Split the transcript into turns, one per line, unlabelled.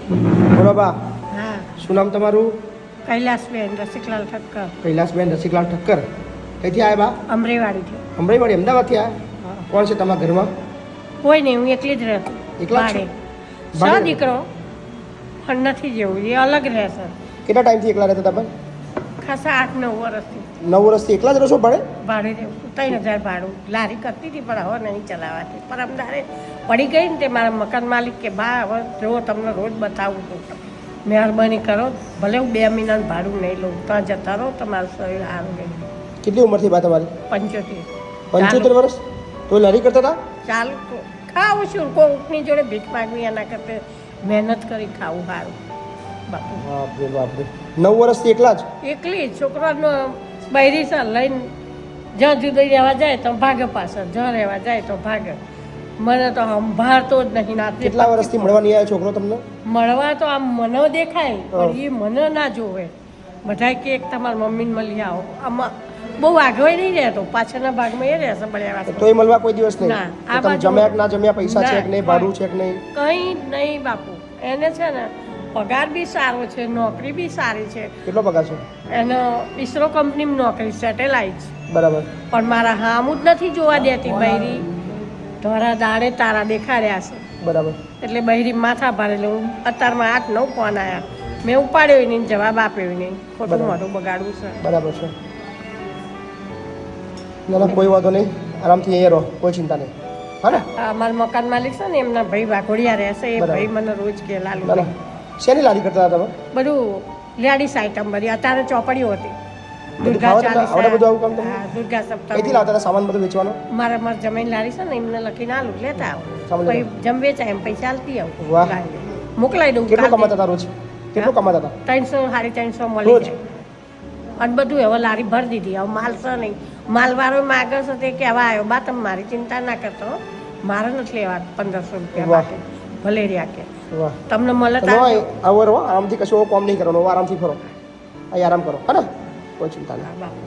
બોલો બા,
હા,
શું નામ તમારું?
કૈલાસબેન રસિકલાલ ઠક્કર,
કૈલાસબેન રસિકલાલ ઠક્કર. કઈથી આવ્યા બા?
અમરેવાડીથી.
અમરાઈવાડી, અમદાવાદથી આવ્યા?
હા.
કોણ છે તમારા ઘરમાં?
કોઈ નહીં, હું એકલી જ રહેતી.
એકલા જ છો?
ભાડે.
ભાડે?
છ દીકરો પણ નથી જેવું, એ અલગ રહે છે.
કેટલા ટાઈમથી એકલા રહેતા તમે?
ખાસા 8-9 વર્ષથી
9 વર્ષથી એકલા જ રહો છો ભાડે?
ભાડે રહેવું. 3000 ભાડું. લારી કરતી હતી પણ હવે નહીં ચલાવાતી. પર અમદારે પડી ગઈ ને તે મારા મકાન માલિક કે બા હવે જો તમને રોજ બતાવું છું, મહેરબાની કરો, ભલે હું 2 મહિનાનું ભાડું નહીં લઉં, ત્યાં જતા રહો, તમારું શરીર સારું રહે.
કેટલી ઉંમર થઈ બા તમારી?
75.
75 વર્ષ? તો લારી કરતા હતા?
ચાલુ તો ખાવું છું, કોકની જોડે ભીખ માગવી એના કરતા મહેનત કરી ખાવું સારું. બાપુ
બાપરે બાપરે, 9 વર્ષથી એકલા જ?
એકલી છોકરાનો બૈરી છે લઈને જ્યાં જુદી રહેવા જાય તો ભાગે પાછળ, જ્યાં રહેવા જાય તો ભાગે. મને તો સંભાળતો જ નહીં. નાતે
કેટલા વર્ષથી મળવા નહીં આવ્યો છોકરો તમને?
મળવા તો આમ મને દેખાય પણ એ મને ના જોવે. બધા કે એક તમારા મમ્મીને મળી આવો. આમાં બહુ આગળ નહીં રહેતો, પાછળના ભાગમાં એ રહેશે બળ્યા.
તોય મળવા કોઈ દિવસ નહીં?
ના,
તો
આ
તમે
બાજુ
જમ્યા કે ના જમ્યા, પૈસા છે કે નહીં,
ના,
ભાડું છે કે નહીં?
કંઈ નહીં બાપુ. એને છે ને પગાર બી સારો છે, નોકરી બી સારી છે.
કેટલો પગાર છે?
એનો ઈસરો કંપનીમાં નોકરી, સેટેલાઇટ.
બરાબર.
પણ મારા હામું જ નથી જોવા દેતી બૈરી. ધોરા દાડે તારા દેખાડ્યા છે
બરાબર.
એટલે બૈરી માથા ભારે. હું અત્યારમાં 8-9 ફોન આવ્યા, મેં ઉપાડ્યો નહીં, જવાબ આપ્યો નહીં. ખોટું
બરાબર.
મોઢું બગાડવું છે.
બરાબર છે. ના ના, કોઈ વાંધો નહીં, આરામથી અહીંયા રહો, કોઈ ચિંતા નહીં. હા ને?
આ મારા મકાન માલિક છે ને, એમના ભાઈ વાઘોડિયા રહેશે. એ
બરાબર.
ભાઈ મને રોજ કે લાલુ
ના ના, શેની લારી કરતા હતા તમે?
બધું લેડીસ આઈટમ બધી. અત્યારે ચોપડીઓ હતી.
બધું
દુર્ગા
ખાવા તમને આવડે બધું આવું કામ તમને?
હા, દુર્ગા
કઈથી
સપ્તાહ.
લાવતા હતા સામાન બધું વેચવાનો?
મારા જમીન લારી છે ને, એમને લખીને આલું, લેતા આવો.
સામાન
પછી
લેતા.
જમ વેચાય એમ પૈસા આલતી આવું.
વાહ.
લારીએ. મોકલાઈ દઉં.
કેટલું
કાલ
કમાતા હતા રોજ? કેટલું કમાતા હતા?
300 350 મળી
રોજ?
જાય. અને બધું હવે લારી ભરી દીધી. હવે માલ છે નહીં. માલવાળો માગે છે તે કહેવા આવ્યો, બા તમે મારી ચિંતા ના કરતો, મારે નથી લેવા 1500 રૂપિયા
વાહ.
બાકી. ભલે રહ્યા કે
વાહ.
તમને મળે
તમે
તાર
આવો રહો, આરામથી કશું કામ નહીં કરવાનું, આરામથી ફરો, અહીં આરામ કરો, હા ને? કોઈ ચિંતા નહીં.
બાપુ.